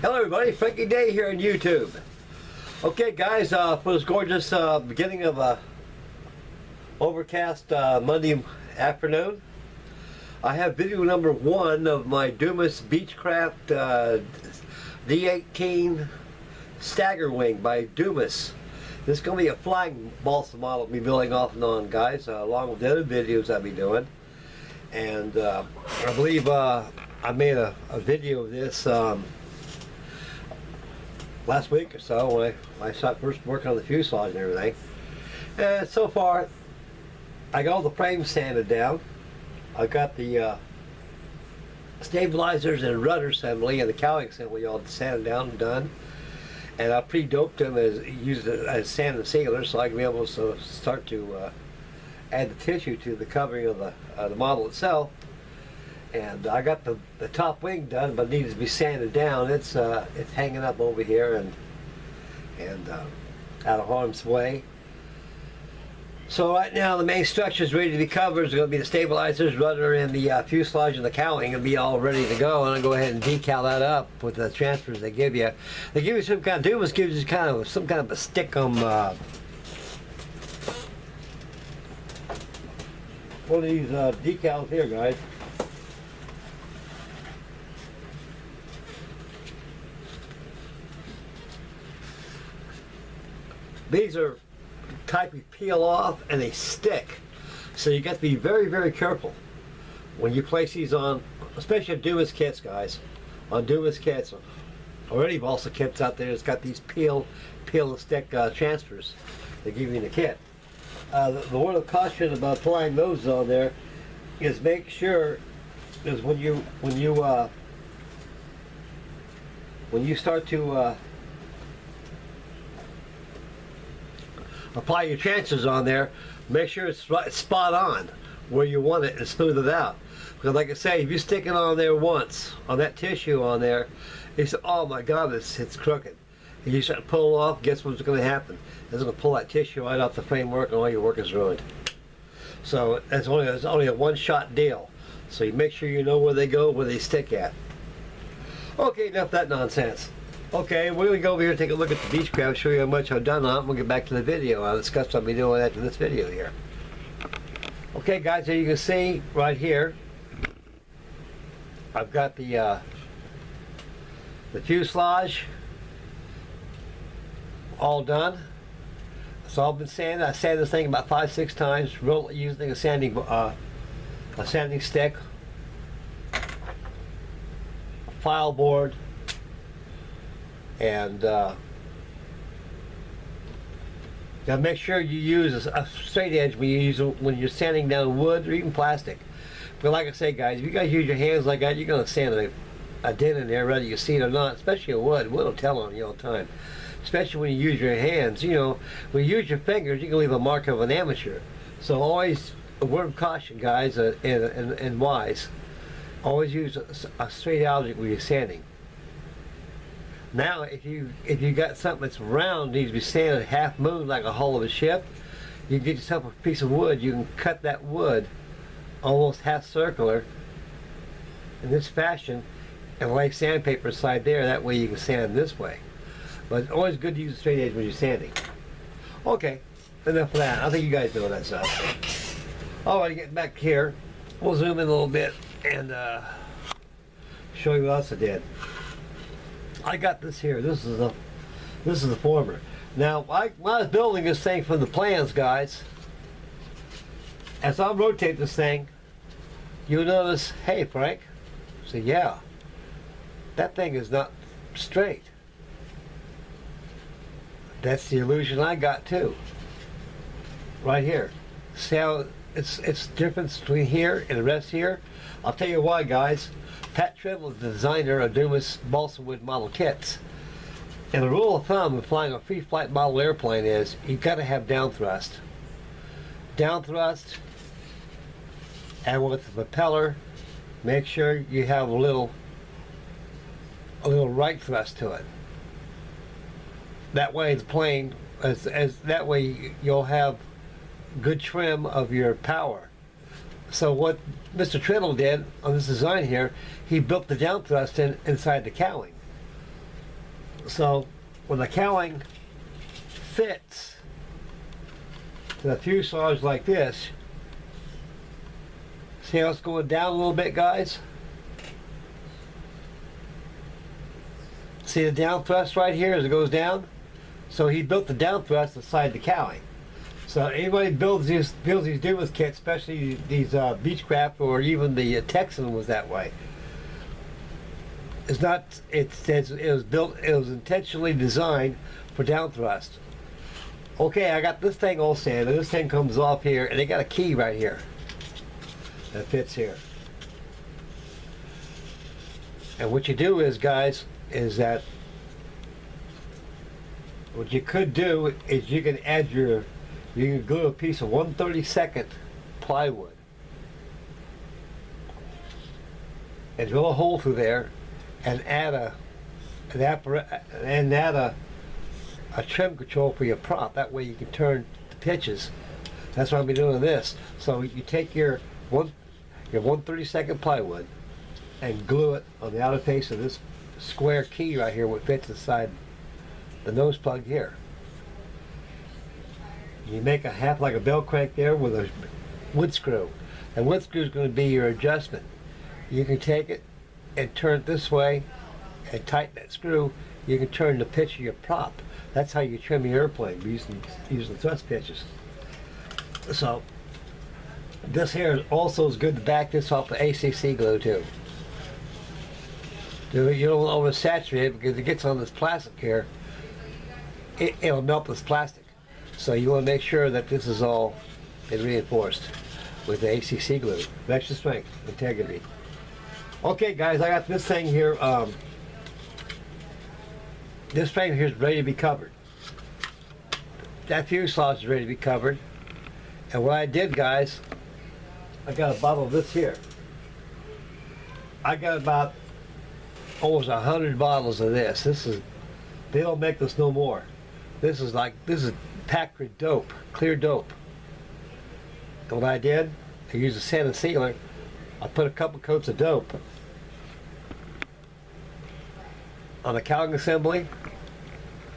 Hello everybody, Frankie Day here on YouTube. Okay guys, for this gorgeous beginning of a overcast Monday afternoon, I have video number 1 of my Dumas Beechcraft D18 Staggerwing by Dumas. This is going to be a flying balsa model I'll be building off and on, guys, along with the other videos I'll be doing. And I believe I made a video of this last week or so when I started first working on the fuselage and everything. And so far, I got all the frames sanded down. I got the stabilizers and rudder assembly and the cowling assembly all sanded down and done. And I pre-doped them used it as sand and sealer so I can be able to start to add the tissue to the covering of the model itself. And I got the top wing done, but it needs to be sanded down. It's hanging up over here and out of harm's way. So right now the main structure is ready to be covered. It's going to be the stabilizers, rudder, and the fuselage and the cowling will be all ready to go. And I'll go ahead and decal that up with the transfers they give you. They give you some kind of, Dumas gives you some kind of a stick on one of these decals here, guys. These are type you peel off and they stick, so you got to be very, very careful when you place these on, especially on Dumas kits, guys. On Dumas kits or any balsa kits out there, it's got these peel and stick transfers they give you in the kit. The word of caution about applying those on there is make sure is when you start to apply your transfers on there, make sure it's right, spot on where you want it and smooth it out. Because like I say, if you stick it on there once, on that tissue on there, you say, oh my God, it's crooked. And you start to pull it off, guess what's going to happen? It's going to pull that tissue right off the framework and all your work is ruined. So it's only a one-shot deal. So you make sure you know where they go, where they stick at. Okay, enough of that nonsense. Okay, we're going to go over here and take a look at the Beechcraft, show you how much I've done on it, and we'll get back to the video. I'll discuss what I'll be doing after this video here. Okay guys, as you can see right here, I've got the fuselage all done. It's all been sanded. I sanded this thing about 5-6 times, using a sanding stick, a file board, and gotta make sure you use a straight edge when you're sanding down wood or even plastic. But like I say, guys, if you guys use your hands like that, you're gonna sand a dent in there, whether you see it or not. Especially a wood will tell on you all the time. Especially when you use your hands. You know, when you use your fingers, you can leave a mark of an amateur. So always a word of caution, guys, and wise. Always use a straight object when you're sanding. Now, if you got something that's round, needs to be sanded half moon like a hull of a ship, you get yourself a piece of wood. You can cut that wood almost half circular in this fashion and lay sandpaper aside there. That way you can sand this way. But it's always good to use a straight edge when you're sanding. Okay, enough of that. I think you guys know that stuff. Alright, getting back here, we'll zoom in a little bit and show you what else I did. I got this here. This is the former. Now, when I was building this thing from the plans, guys, as I rotate this thing, you'll notice, hey, Frank, I said, yeah, that thing is not straight. That's the illusion I got too. Right here. See how it's difference between here and the rest here? I'll tell you why, guys. Pat Trimble is the designer of Dumas balsa wood model kits. And the rule of thumb in flying a free flight model airplane is you've got to have down thrust. Down thrust, and with the propeller, make sure you have a little right thrust to it. That way the plane, that way you'll have good trim of your power. So what Mr. Trimble did on this design here, he built the down thrust inside the cowling. So when the cowling fits to the fuselage like this, see how it's going down a little bit, guys? See the down thrust right here as it goes down? So he built the down thrust inside the cowling. So anybody builds these Dumas kits, especially these Beechcraft or even the Texan was that way. It's not. It was built. It was intentionally designed for down thrust. Okay, I got this thing all sanded. This thing comes off here, and they got a key right here that fits here. And what you do is, guys, is that what you could do is you can add you can glue a piece of 1/32 plywood and drill a hole through there and add a trim control for your prop. That way you can turn the pitches. That's why I'm doing this. So you take your 1/32 plywood and glue it on the outer face of this square key right here, which fits inside the nose plug here. You make a half like a bell crank there with a wood screw. And wood screw is going to be your adjustment. You can take it and turn it this way and tighten that screw. You can turn the pitch of your prop. That's how you trim your airplane using thrust pitches. So this here also is good to back this off with ACC glue too. You don't oversaturate it because it gets on this plastic here. It'll melt this plastic. So you want to make sure that this is all reinforced with the ACC glue. Extra strength, integrity. Okay guys, I got this thing here. This frame here is ready to be covered. That fuselage is ready to be covered. And what I did, guys, I got a bottle of this here. I got about almost 100 bottles of this. They don't make this no more. This is packed with dope, clear dope. And what I did, I used a sand and sealer. I put a couple coats of dope on the cowling assembly,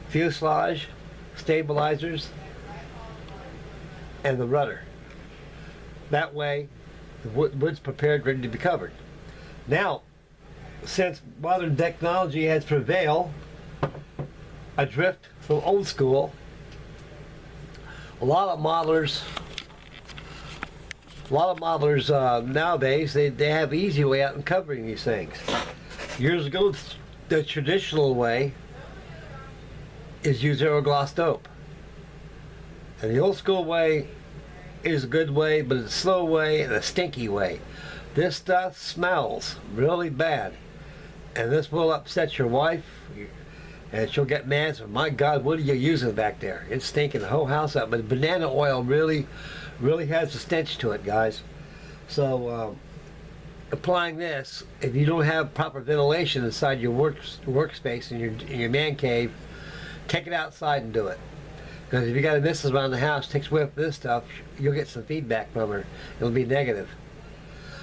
fuselage, stabilizers, and the rudder. That way, the wood's prepared, ready to be covered. Now, since modern technology has prevailed, a drift from old school, a lot of modelers nowadays, they have easy way out in covering these things. Years ago, the traditional way is use aerogloss dope. And the old school way is a good way, but it's a slow way and a stinky way. This stuff smells really bad. And this will upset your wife, and she'll get mad. So, my God, what are you using back there? It's stinking the whole house up. But banana oil really has a stench to it, guys. So applying this, if you don't have proper ventilation inside your workspace in your man cave, take it outside and do it. Because if you got a missus around the house, takes whiff of this stuff, you'll get some feedback from her. It'll be negative.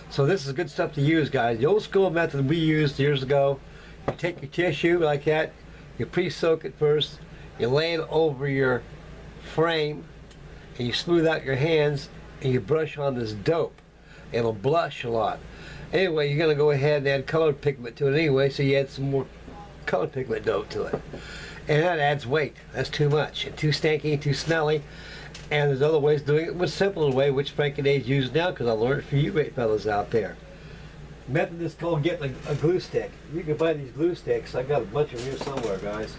So this is good stuff to use, guys. The old school method we used years ago, you take your tissue like that, you pre-soak it first, you lay it over your frame, and you smooth out your hands, and you brush on this dope. It'll blush a lot. Anyway, you're going to go ahead and add color pigment to it anyway, so you add some more color pigment dope to it. And that adds weight. That's too much. And too stanky, too smelly. And there's other ways of doing it with simpler way, which Frankie and A's use now, because I learned it from you great fellas out there. Method is called getting a glue stick. You can buy these glue sticks. I got a bunch of them here somewhere, guys.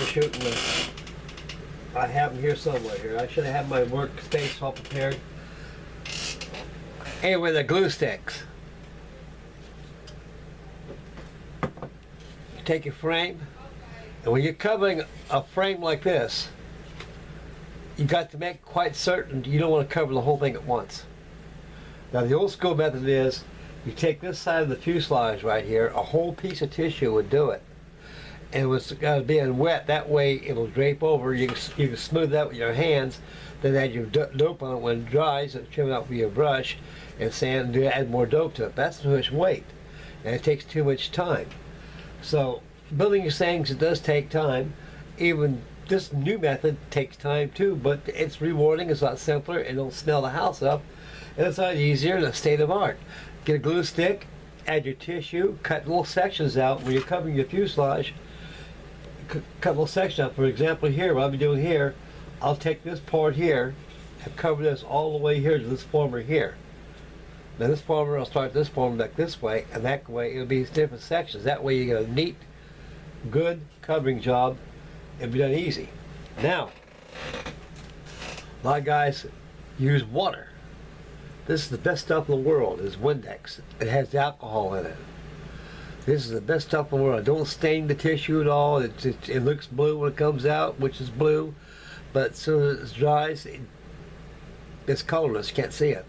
Shooting with. I have them here somewhere here. I should have had my workspace all prepared. Anyway, the glue sticks. You take your frame, and when you're covering a frame like this, you got to make quite certain you don't want to cover the whole thing at once. Now the old school method is you take this side of the fuselage right here, a whole piece of tissue would do it. And it's got to be wet, that way it'll drape over. You can smooth that with your hands, then add your dope on it when it dries, and trim it out with your brush, and sand, add more dope to it. That's too much weight, and it takes too much time. So building these things, it does take time. Even this new method takes time too, but it's rewarding. It's a lot simpler. It don't smell the house up, and it's a lot easier than state of art. Get a glue stick, add your tissue, cut little sections out when you're covering your fuselage. Cut little sections out. For example, here, what I'll be doing here, I'll take this part here and cover this all the way here to this former here. Now this former, I'll start this former back this way, and that way it'll be different sections. That way you get a neat, good covering job. It'll be done easy. Now, a lot of guys use water. This is the best stuff in the world, is Windex. It has alcohol in it. This is the best stuff in the world. Don't stain the tissue at all. It looks blue when it comes out, which is blue, but as soon as it dries, it's colorless. You can't see it.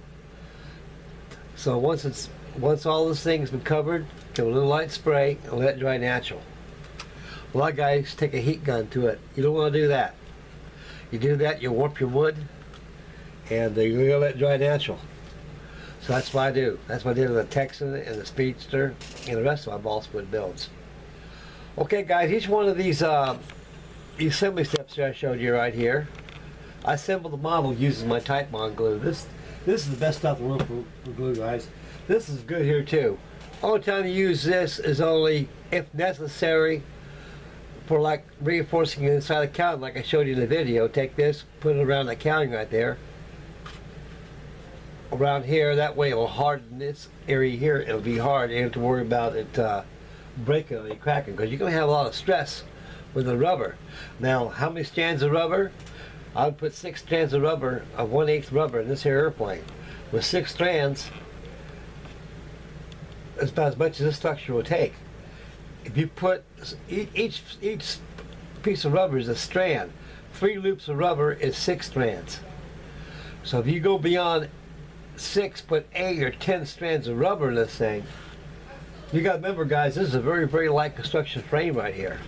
So once all this thing's been covered, give it a little light spray and let it dry natural. A lot of guys take a heat gun to it. You don't want to do that. You do that, you warp your wood, and you're going to let it dry natural. So that's what I do. That's what I did with the Texan and the Speedster and the rest of my balsa wood builds. Okay guys, each one of these assembly steps that I showed you right here, I assembled the model using my Type Bond glue. This is the best stuff in the world for glue, guys. This is good here too. Only time you use this is only if necessary for like reinforcing inside the cowling, like I showed you in the video. Take this, put it around the cowling right there. Around here, that way it will harden this area here. It'll be hard. You don't have to worry about it breaking or cracking, because you're going to have a lot of stress with the rubber. Now, how many strands of rubber? I would put 6 strands of rubber, of 1/8 rubber in this here airplane. With 6 strands, that's about as much as this structure will take. If you put each piece of rubber is a strand. 3 loops of rubber is 6 strands. So if you go beyond 6, put 8 or 10 strands of rubber in this thing, you got to remember, guys, this is a very, very light construction frame right here.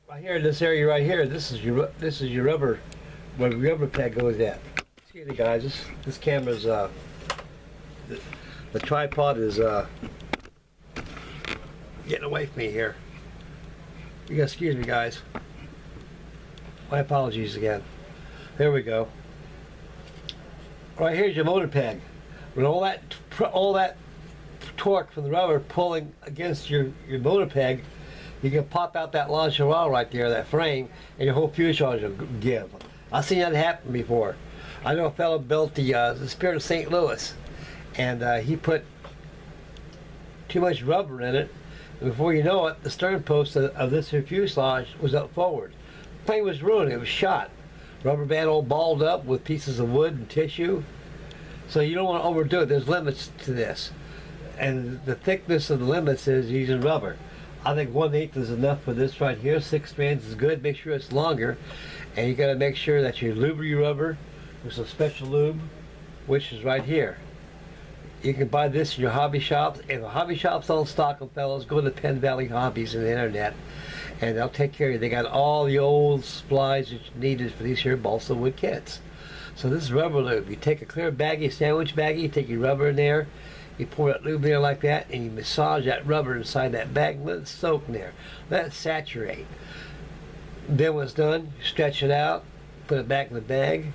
Right here in this area right here, this is your rubber, where the rubber peg goes at. Excuse me, guys. This camera's the tripod is getting away from me here. You gotta excuse me, guys. My apologies again. There we go. Right here's your motor peg. With all that torque from the rubber pulling against your motor peg, you can pop out that lingerie right there, that frame, and your whole fuselage will give. I've seen that happen before. I know a fellow built the Spirit of St. Louis, and he put too much rubber in it, and before you know it, the stern post of this here fuselage was up forward. The plane was ruined. It was shot. Rubber band all balled up with pieces of wood and tissue. So you don't want to overdo it. There's limits to this, and the thickness of the limits is using rubber. I think 1/8 is enough for this right here. 6 strands is good. Make sure it's longer, and you got to make sure that you lube your rubber with some special lube, which is right here. You can buy this in your hobby shops. If a hobby shops don't stock them, fellas, go to Penn Valley Hobbies on the internet, and they'll take care of you. They got all the old supplies that you needed for these here balsa wood kits. So this is rubber lube. You take a clear baggie, sandwich baggie, you take your rubber in there, you pour that lube in there like that, and you massage that rubber inside that bag and let it soak in there. Let it saturate. Then when it's done, you stretch it out, put it back in the bag,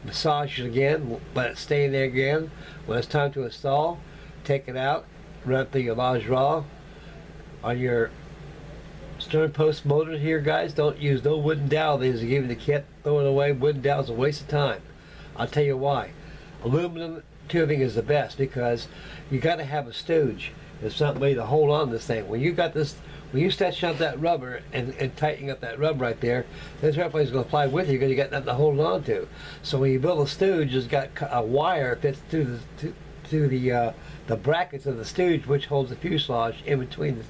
massage it again, let it stay in there again. When it's time to install, take it out, run it through your lingerie. On your stern post motor here, guys, don't use no wooden dowel. They just give you the kit, throw it away. Wooden dowel is a waste of time. I'll tell you why. Aluminum tubing is the best, because you got to have a stooge. There's something way to hold on to this thing. When you got this, when you stretch out that rubber and tighten up that rubber right there, this airplane is going to fly with you because you got nothing to hold on to. So when you build a stooge, it's got a wire fits to the brackets of the stooge, which holds the fuselage in between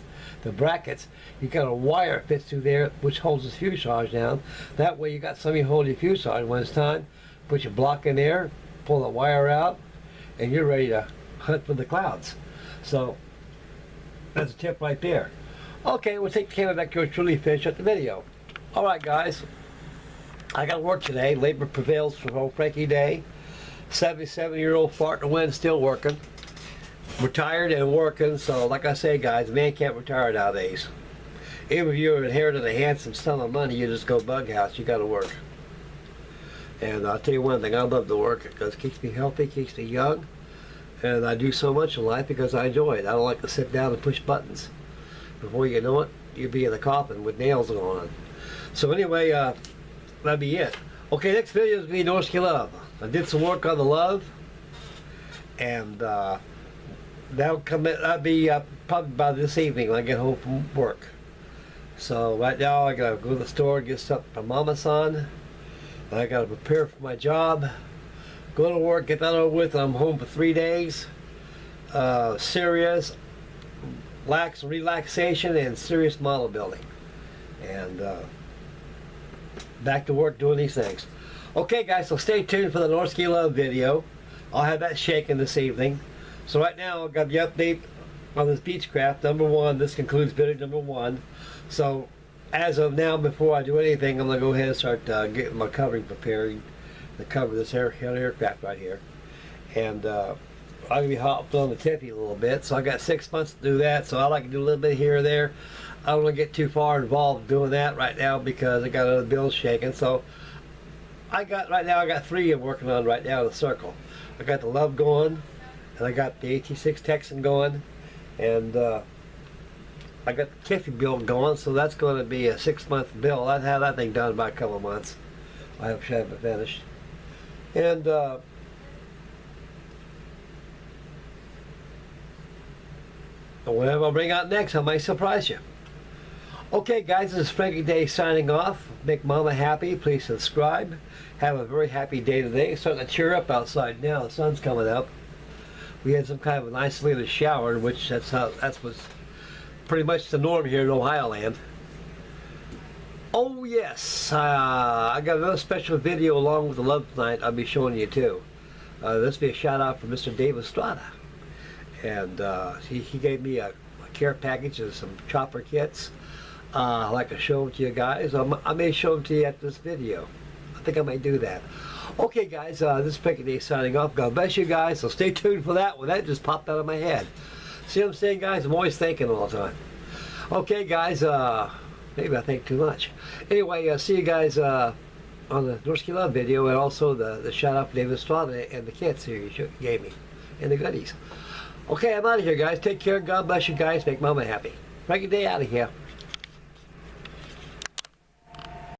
the brackets. You got a wire fits through there, which holds the fuselage down. That way you got something holding your fuselage. When it's time, put your block in there, pull the wire out, and you're ready to hunt for the clouds. So that's a tip right there. Okay, we'll take the camera back here and truly finish up the video. Alright guys, I got to work today. Labor prevails for old Frankie Day. 77-year-old fart in the wind, still working. retired and working, so like I say, guys, a man can't retire nowadays. Even if you're inheriting a handsome sum of money, you just go bug house, you gotta work. And I'll tell you one thing, I love to work because it keeps me healthy, keeps me young, and I do so much in life because I enjoy it. I don't like to sit down and push buttons. Before you know it, you'll be in the coffin with nails on. So anyway, that'll be it. Okay, next video is going to be Norski Love. I did some work on the Love, and that'll be probably by this evening when I get home from work. So right now I gotta go to the store, get something for Mama San. I gotta prepare for my job, go to work, get that over with. I'm home for 3 days. Serious relaxation and serious model building, and back to work doing these things. Okay, guys, so stay tuned for the Norski Love video. I'll have that shaking this evening. So right now I've got the update on this Beechcraft number 1. This concludes video number 1. So as of now, before I do anything, I'm going to go ahead and start getting my covering prepared to cover this aircraft right here. And I'm going to be hopping on the tippy a little bit, so I got 6 months to do that, so I like to do a little bit here or there. I don't want to get too far involved doing that right now because I got other bills shaking. So I got 3 I'm working on right now in the circle. I got the Love going, and I got the AT6 Texan going, and I got the Tiffy build going, so that's going to be a 6-month build. I'd have that thing done by a couple of months. I hope I have it finished. And whatever I'll bring out next, I might surprise you. Okay, guys, this is Frankie Day signing off. Make Mama happy. Please subscribe. Have a very happy day today. It's starting to cheer up outside now. The sun's coming up. We had some kind of an isolated shower, which that's what's pretty much the norm here in Ohio land. Oh yes, I got another special video along with the Love tonight I'll be showing you too. This will be a shout out from Mr. Dave Estrada. And he gave me a care package of some chopper kits. I'd like to show them to you guys. I may show them to you after this video. I think I may do that. Okay, guys, this is Frankie Day signing off. God bless you guys, so stay tuned for that one. That just popped out of my head. See what I'm saying, guys? I'm always thinking all the time. Okay, guys, maybe I think too much. Anyway, see you guys on the Norski Love video, and also the shout out for David Estrada and the kits here you gave me, and the goodies. Okay, I'm out of here, guys. Take care. God bless you guys. Make Mama happy. Frankie Day out of here.